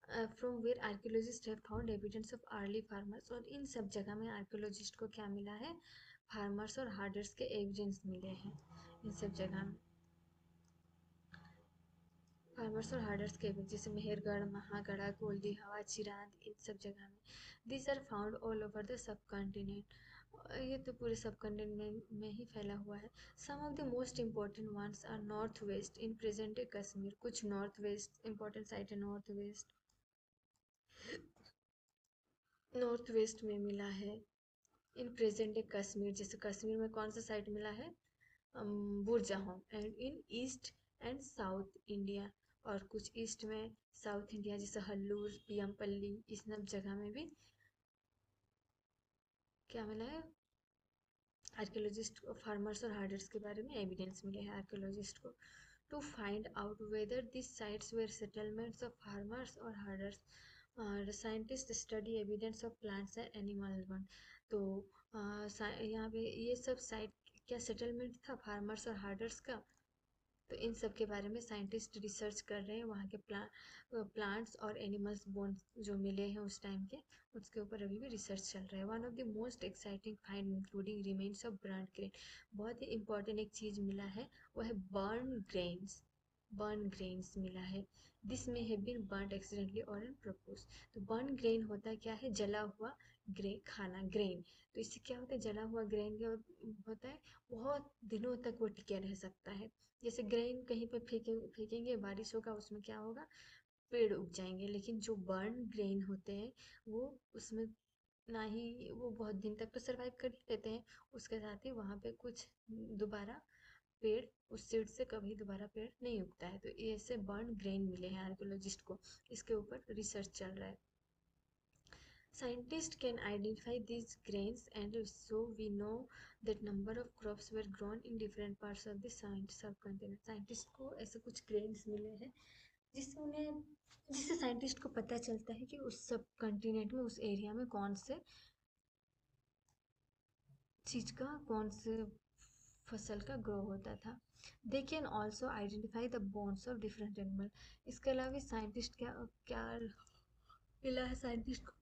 from where archaeologist have found evidence of early farmers. और इन सब जगह में आर्कियोलॉजिस्ट को क्या मिला है? फार्मर्स और हार्डर्स के एविडेंस मिले हैं इन सब जगह में। फार्मर्स और हार्डर्स के एविडेंस जैसे मेहरगढ़, महागढ़ा, कोल्डी हवा, चिरांद, इन सब जगह में। This are found all over the subcontinent. ये तो पूरे सब कॉन्टिनेंट में ही फैला हुआ है। Some of the most important ones are north west in present day Kashmir. कुछ नॉर्थ वेस्ट इम्पोर्टेंट साइट है नॉर्थ वेस्ट में मिला है। इन प्रेजेंट डे कश्मीर, जैसे कश्मीर में कौन सा साइट मिला है? Burzahom. And in east and south India, और कुछ ईस्ट में साउथ इंडिया जैसे हल्लूर, पियमपल्ली, इस सब जगह में भी क्या मिला है? आर्कियोलॉजिस्ट को फार्मर्स और हार्डर्स के बारे में एविडेंस मिले हैं आर्कियोलॉजिस्ट को। To find out whether this sites were settlements of farmers और herders, scientist study evidence of plants and animal one. तो यहाँ पे ये सब साइट क्या सेटलमेंट था फार्मर्स और हार्डर्स का? तो इन सब के बारे में साइंटिस्ट रिसर्च कर रहे हैं। वहाँ के प्लांट्स और एनिमल्स बोन्स जो मिले हैं उस टाइम के, उसके ऊपर अभी भी रिसर्च चल रहा है। One of the most exciting find including remains of burn grain. बहुत ही इंपॉर्टेंट एक चीज़ मिला है, वो है बर्न ग्रेन्स मिला है। This may have been burn accidentally और इन प्रपोज। तो बर्न ग्रेन होता क्या है? जला हुआ खाना, ग्रेन। तो इससे क्या होता है? जला हुआ ग्रेन क्या होता है? बहुत दिनों तक वो टिके रह सकता है। जैसे ग्रेन कहीं पे फेंकेंगे, बारिश होगा, उसमें क्या होगा? पेड़ उग जाएंगे। लेकिन जो बर्न ग्रेन होते हैं वो उसमें ना ही वो बहुत दिन तक तो सरवाइव कर ही लेते हैं, उसके साथ ही वहाँ पे कुछ दोबारा पेड़, उस सीड से कभी दोबारा पेड़ नहीं उगता है। तो ये ऐसे बर्न ग्रेन मिले हैं आर्कियोलॉजिस्ट को, इसके ऊपर रिसर्च चल रहा है। Scientists can identify these grains, and so we know that number of crops were grown in different parts of the subcontinent. Scientist को ऐसे कुछ ग्रेन्स मिले हैं जिससे साइंटिस्ट को पता चलता है कि उस सब कंटिनेंट में, उस एरिया में कौन से चीज का, कौन से फसल का ग्रो होता था। They can also identify the bones of different animal. इसके अलावा साइंटिस्ट क्या क्या मिला है साइंटिस्ट को?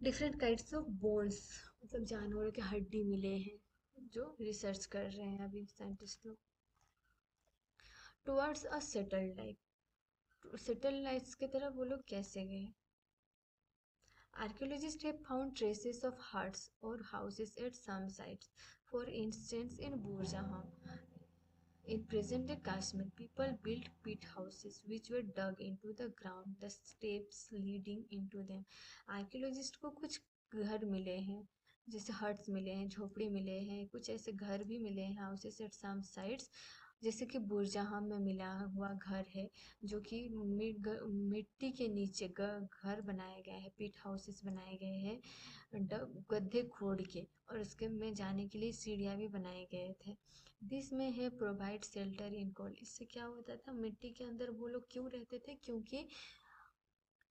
डिफरेंट काइंड्स ऑफ बोन्स, मतलब जानवरों के हड्डी मिले हैं। जो रिसर्च कर रहे हैं अभी साइंटिस्ट लोग। Towards a settled life, settled life की तरफ वो लोग कैसे गए? Archaeologists have found traces of huts or houses at some sites. For instance, in Burjaham, in present-day Kashmir, people built pit houses which were dug into the ground, the steps leading into them. Archaeologists को कुछ घर मिले हैं, जैसे huts मिले हैं, झोपड़ी मिले हैं, कुछ ऐसे घर भी मिले हैं, हाउसेस एट सम साइट्स, जैसे कि बुरजहाम में मिला हुआ घर है जो कि मिट्टी के नीचे घर बनाया गया है, पिट हाउसेस बनाए गए हैं गड्ढे खोद के, और उसके में जाने के लिए सीढ़ियाँ भी बनाए गए थे। दिस में है प्रोवाइड शेल्टर इन कोल्ड, इससे क्या होता था, मिट्टी के अंदर वो लोग क्यों रहते थे, क्योंकि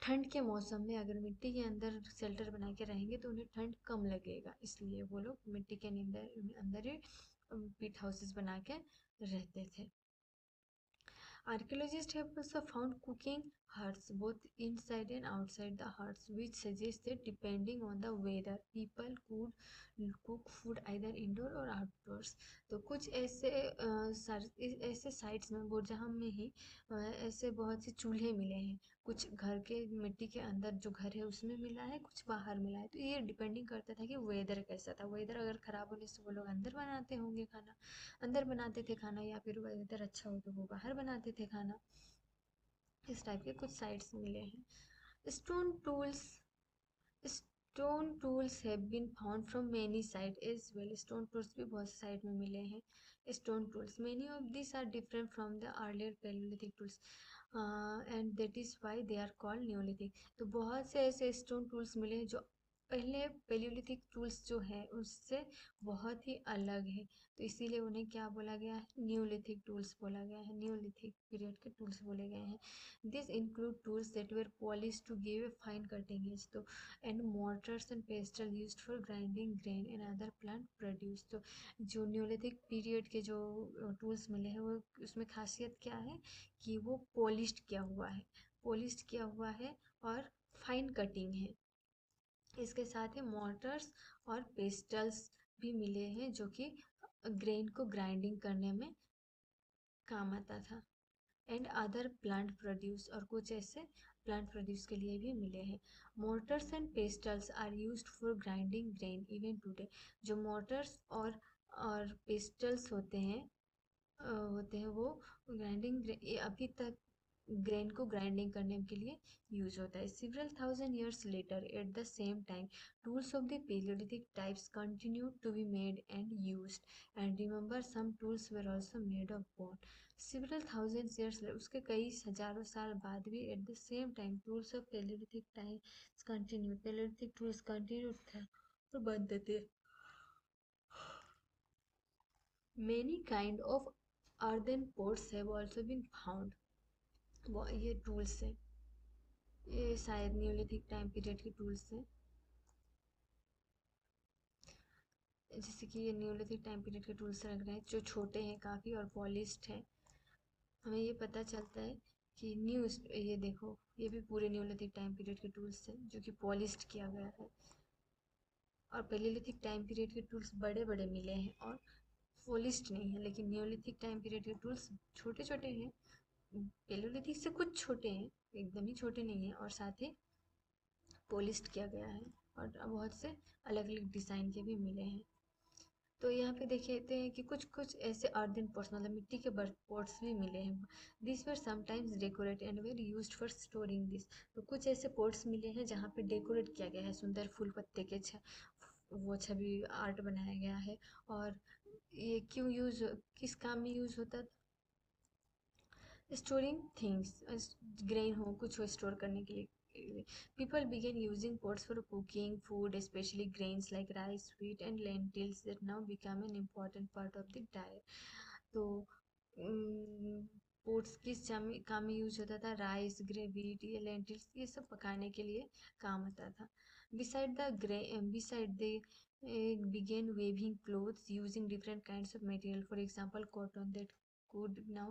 ठंड के मौसम में अगर मिट्टी के अंदर शेल्टर बना के रहेंगे तो उन्हें ठंड कम लगेगा, इसलिए वो लोग मिट्टी के अंदर अंदर ही पिट हाउसेस बना के रहते थे। Archaeologists have also found cooking huts both inside and outside the huts, which suggests that depending on the weather, people could cook food either indoor or outdoors. तो कुछ ऐसे ऐसे साइट्स में बुरजहम में ही ऐसे बहुत से चूल्हे मिले हैं, कुछ घर के मिट्टी के अंदर जो घर है उसमें मिला है, कुछ बाहर मिला है। तो ये डिपेंडिंग करता था कि वेदर कैसा था, वेदर अगर ख़राब होने से वो लोग अंदर बनाते होंगे खाना, अंदर बनाते थे खाना, या फिर वेदर अच्छा हो तो वो बाहर बनाते थे खाना। इस टाइप के कुछ साइट्स मिले हैं। Stone tools have been found from many site as well, stone tools भी बहुत से साइट में मिले हैं। Stone tools many of this are different from the earlier palaeolithic tools and that is why they are called neolithic. तो बहुत से ऐसे स्टोन टूल्स मिले हैं जो पहले पैलियोलिथिक टूल्स जो है उससे बहुत ही अलग है, तो इसीलिए उन्हें क्या बोला गया है, न्यूलिथिक टूल्स बोला गया है, न्यूलिथिक पीरियड के टूल्स बोले गए हैं। This include tools that were polish to give a fine cutting edge, तो and mortars and pestle used for grinding grain and other plant produce। तो जो न्यूलिथिक पीरियड के जो टूल्स मिले हैं वो उसमें खासियत क्या है कि वो पॉलिश्ड किया हुआ है, पॉलिश्ड किया हुआ है और फाइन कटिंग है। इसके साथ ही मोटर्स और पेस्टल्स भी मिले हैं जो कि ग्रेन को ग्राइंडिंग करने में काम आता था। एंड अदर प्लांट प्रोड्यूस, और कुछ ऐसे प्लांट प्रोड्यूस के लिए भी मिले हैं। Mortars and pestles are used for grinding grain even today. जो मोटर्स और पेस्टल्स होते हैं वो ग्राइंडिंग अभी तक ग्रेन को ग्राइंडिंग करने के लिए यूज होता है। Several thousand years later at the same time tools of the palaeolithic types continue to be made and used, and remember some tools were also made of bone. Several thousand years, उसके कई हजारों साल बाद भी at the same time tools of palaeolithic times continue, palaeolithic tools continue थे तो बनते थे। Many kind of earthen pots have also been found। वो ये टूल्स है, ये शायद न्यूलिथिक टाइम पीरियड के टूल्स हैं, जैसे कि ये न्यूलिथिक टाइम पीरियड के टूल्स लग रहे हैं जो छोटे हैं काफ़ी और पॉलिश्ड हैं। हमें ये पता चलता है कि ये देखो ये भी पूरे न्यूलिथिक टाइम पीरियड के टूल्स हैं जो कि पॉलिश्ड किया गया है। और पेलियोलिथिक टाइम पीरियड के टूल्स बड़े बड़े मिले हैं और पॉलिश्ड नहीं है, लेकिन न्यूलिथिक टाइम पीरियड के टूल्स छोटे छोटे हैं, पेलियोलिथिक से कुछ छोटे हैं, एकदम ही छोटे नहीं हैं, और साथ ही पॉलिश्ड किया गया है, और बहुत से अलग अलग डिज़ाइन के भी मिले हैं। तो यहाँ पे देखते हैं कि कुछ कुछ ऐसे अर्दन पॉट्स मतलब मिट्टी के बर्त पॉट्स भी मिले हैं। This were sometimes decorate and where used for storing this. तो कुछ ऐसे पॉट्स मिले हैं जहाँ पे डेकोरेट किया गया है, सुंदर फूल पत्ते के वो छवि आर्ट बनाया गया है। और ये क्यों किस काम में यूज़ होता था? स्टोरिंग थिंग्स, ग्रेन हो कुछ हो स्टोर करने के लिए। People began using pots for cooking food, especially grains like rice, wheat and lentils that now become an important part of the diet। तो पोट्स किस काम में यूज होता था? राइस, व्हीट, ये लेंटिल्स ये सब पकाने के लिए काम आता था। Beside they began weaving clothes using different kinds of material, for example cotton that could now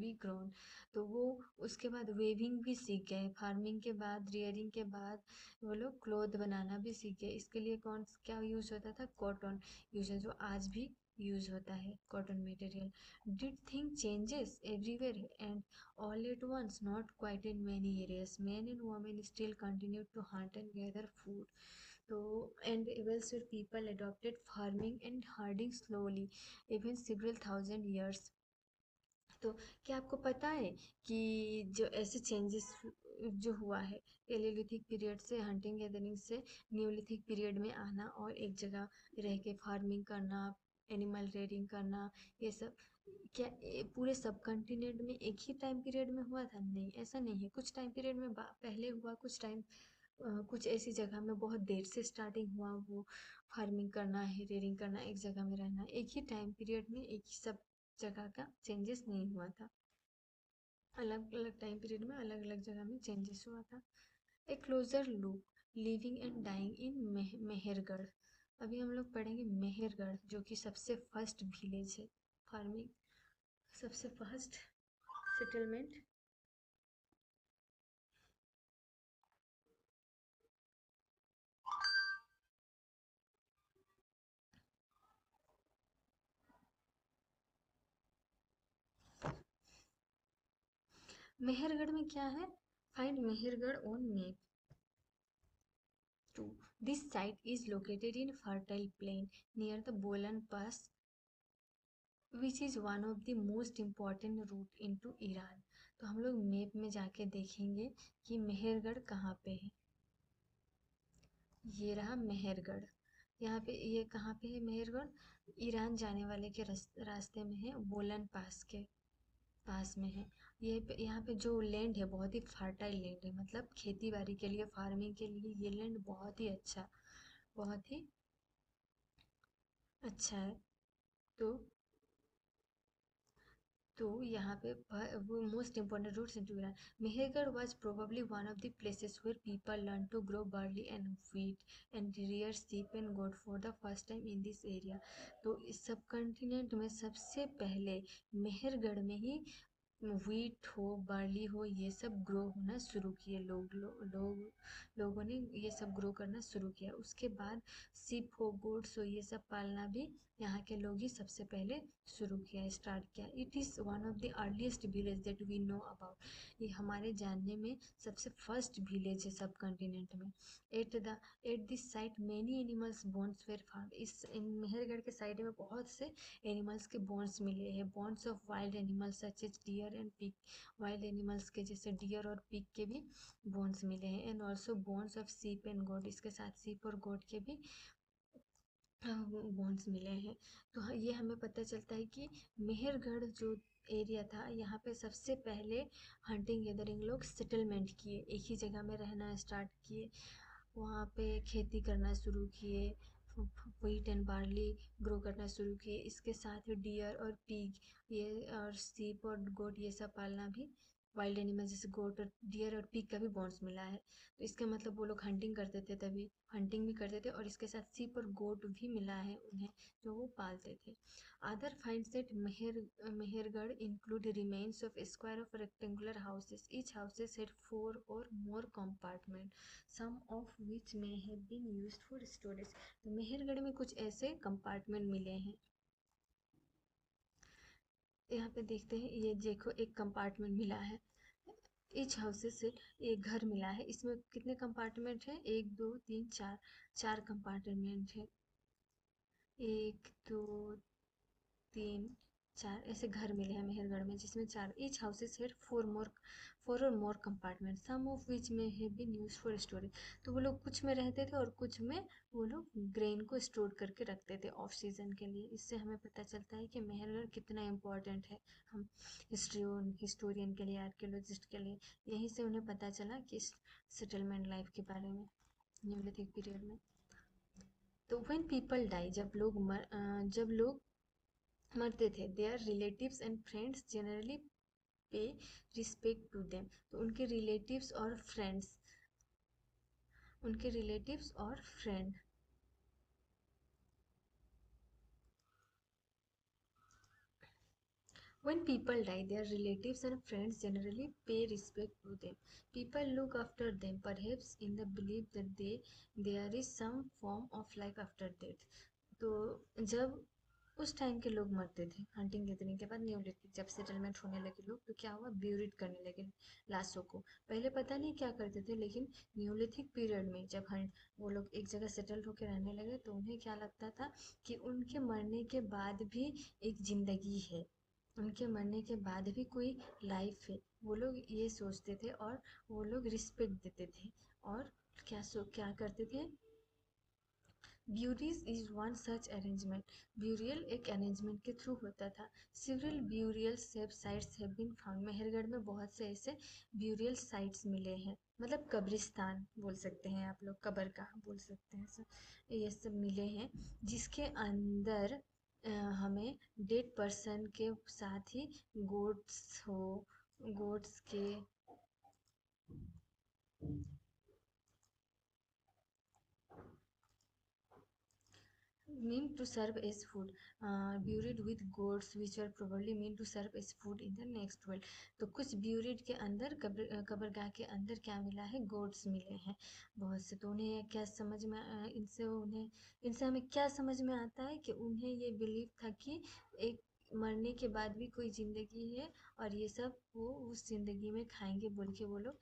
be grown। तो वो उसके बाद वेविंग भी सीख गए, फार्मिंग के बाद, रियरिंग के बाद वो लोग क्लोथ बनाना भी सीख गए। इसके लिए कौन क्या यूज़ होता था? कॉटन यूज है, जो आज भी यूज होता है, cotton material. Did thing changes everywhere and all at once? Not quite in many areas. Men and women still continued to hunt and gather food. So, and well-said people adopted farming and herding slowly, even several thousand years। तो क्या आपको पता है कि जो ऐसे changes जो हुआ है, पेलेलिथिक पीरियड से, हंटिंग गैदरिंग से न्यूलिथिक पीरियड में आना और एक जगह रह के फार्मिंग करना, एनिमल रेयरिंग करना, ये सब क्या पूरे सब कॉन्टिनेंट में एक ही टाइम पीरियड में हुआ था? नहीं, ऐसा नहीं है। कुछ टाइम पीरियड में पहले हुआ, कुछ टाइम कुछ ऐसी जगह में बहुत देर से स्टार्टिंग हुआ वो फार्मिंग करना है, रेयरिंग करना, एक जगह में रहना। एक ही टाइम पीरियड में एक ही सब जगह का चेंजेस नहीं हुआ था, अलग अलग टाइम पीरियड में अलग अलग जगह में चेंजेस हुआ था। A closer look living and dying in Mehrgarh. अभी हम लोग पढ़ेंगे मेहरगढ़, जो कि सबसे फर्स्ट विलेज है, फार्मिंग सबसे फर्स्ट सेटलमेंट। मेहरगढ़ में क्या है? Find Mehrgarh on map. 2. This site is located in fertile plain near the Bolan Pass, which is one of the most important route into Iran। तो हम लोग मैप में जाके देखेंगे कि मेहरगढ़ कहाँ पे है। ये रहा मेहरगढ़, यहाँ पे, ये कहाँ पे है मेहरगढ़? ईरान जाने वाले के रास्ते में है, बोलन पास के पास में है। ये यहाँ पे जो लैंड है बहुत ही फर्टाइल लैंड है, मतलब खेती बाड़ी के लिए, फार्मिंग के लिए ये लैंड बहुत ही अच्छा, बहुत ही अच्छा है। तो यहाँ पे वो most important routes into Iran. Mehrgarh was probably one of the places where people learn to grow barley and wheat and rear sheep and goat for the first time in this area. तो इस सब continent में सबसे पहले मेहरगढ़ में ही wheat हो, barley हो, ये सब ग्रो होना शुरू किए। लोगों ने ये सब ग्रो करना शुरू किया। उसके बाद सिप हो, गोट्स हो, ये सब पालना भी यहाँ के लोग ही सबसे पहले शुरू किया, स्टार्ट किया। It is one of the earliest village that we know about. ये हमारे जानने में सबसे फर्स्ट विलेज है सब कॉन्टिनेंट में। At this site many animals bones were found. इस इन मेहरगढ़ के साइड में बहुत से एनिमल्स के बोन्स मिले हैं, bones of wild animals such as deer and pig. Wild animals के जैसे डियर और पिग के भी बोन्स मिले हैं। And also bones of sheep and goat, इसके साथ सीप और गोट के भी बोन्स मिले हैं। तो ये हमें पता चलता है कि मेहरगढ़ जो एरिया था, यहाँ पे सबसे पहले हंटिंग गैदरिंग लोग सेटलमेंट किए, एक ही जगह में रहना स्टार्ट किए, वहाँ पे खेती करना शुरू किए, व्हीट एंड बार्ली ग्रो करना शुरू किए। इसके साथ ही डियर और पिग, ये और सीप और गोट, ये सब पालना भी, वाइल्ड एनिमल जैसे गोट और डियर और पिग का भी बोन्स मिला है। तो इसका मतलब वो लोग हंटिंग करते थे, तभी हंटिंग भी करते थे, और इसके साथ सीप और गोट भी मिला है उन्हें, जो वो पालते थे। Other finds that Mehrgarh include remains of square of rectangular houses, each houses had 4 or more compartment, some of which may have been used for storage। तो मेहरगढ़ में कुछ ऐसे कंपार्टमेंट मिले हैं। यहाँ पे देखते हैं, ये देखो एक कंपार्टमेंट मिला है, ईच हाउसेस से एक घर मिला है। इसमें कितने कंपार्टमेंट है? 1 2 3 4, 4 कंपार्टमेंट है। 1 2 3 4 ऐसे घर मिले हैं मेहरगढ़ में, जिसमें 4, ईच हाउसेस हैड 4 और मोर compartment, some of which may have been used for storage. तो वो लोग कुछ में रहते थे और कुछ में वो लोग ग्रेन को स्टोर करके रखते थे ऑफ सीजन के लिए। इससे हमें पता चलता है कि मेहरगढ़ कितना इम्पोर्टेंट है हम हिस्टोरियन के लिए, आर्कियोलॉजिस्ट के लिए। यहीं से उन्हें पता चला कि सेटलमेंट लाइफ के बारे में न्यूलिथिक पीरियड में। तो व्हेन पीपल डाई, जब लोग मरते थे, their relatives and friends generally pay respect to them. तो उनके रिलेटिव्स और friend When people die, their relatives and friends generally pay respect to them. People look after them, perhaps in the belief that there is some form of life after death. तो जब उस time के लोग मरते थे hunting gathering के बाद, Neolithic जब सेटलमेंट होने लगे लोग, तो क्या हुआ, ब्यूरिड करने लगे लाशों को। पहले पता नहीं क्या करते थे, लेकिन न्यूलिथिक पीरियड में जब वो लोग एक जगह सेटल होकर रहने लगे, तो उन्हें क्या लगता था कि उनके मरने के बाद भी एक जिंदगी है, उनके मरने के बाद भी कोई लाइफ है। वो लोग ये सोचते थे और वो लोग रिस्पेक्ट देते थे। और क्या करते थे, burials is one such arrangement. Burial एक अरेंजमेंट के थ्रू होता था। Several burial sites have been found. Mehrgarh में बहुत से ऐसे ब्यूरियल साइट्स मिले हैं, मतलब कब्रिस्तान बोल सकते हैं आप लोग, कब्रगाह बोल सकते हैं सब, ये सब मिले हैं, जिसके अंदर हमें डेड पर्सन के साथ ही गोट्स के meant to serve as food, buried with goats which were probably meant to serve as food in the next world। तो कुछ ब्यूरिड के अंदर कब्रगाह के अंदर क्या मिला है, गोट्स मिले हैं बहुत से। तो उन्हें क्या समझ में इनसे हमें क्या समझ में आता है कि उन्हें ये बिलीव था कि एक मरने के बाद भी कोई ज़िंदगी है, और ये सब वो उस ज़िंदगी में खाएंगे बोल के वो लोग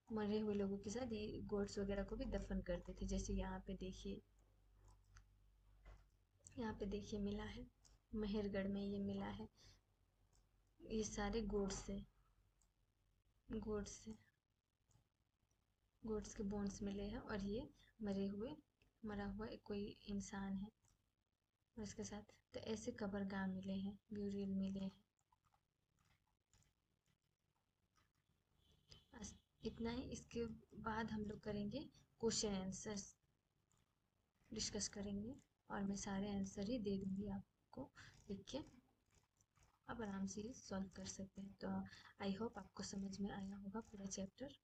मरे हुए लोगों के साथ ये गोट्स वगैरह को भी दफन करते थे। जैसे यहाँ पे देखिए, यहाँ पे देखिए मिला है, मेहरगढ़ में ये मिला है, ये सारे गोड्स से गोड्स के बोन्स मिले हैं, और ये मरा हुआ एक कोई इंसान है और इसके साथ। तो ऐसे कब्रगाह मिले हैं, ब्यूरियल मिले हैं। बस इतना ही। इसके बाद हम लोग करेंगे क्वेश्चन आंसर्स, डिस्कस करेंगे, और मैं सारे आंसर ही दे दूँगी आपको लिख के, आप आराम से ये सॉल्व कर सकते हैं। तो आई होप आपको समझ में आया होगा पूरा चैप्टर।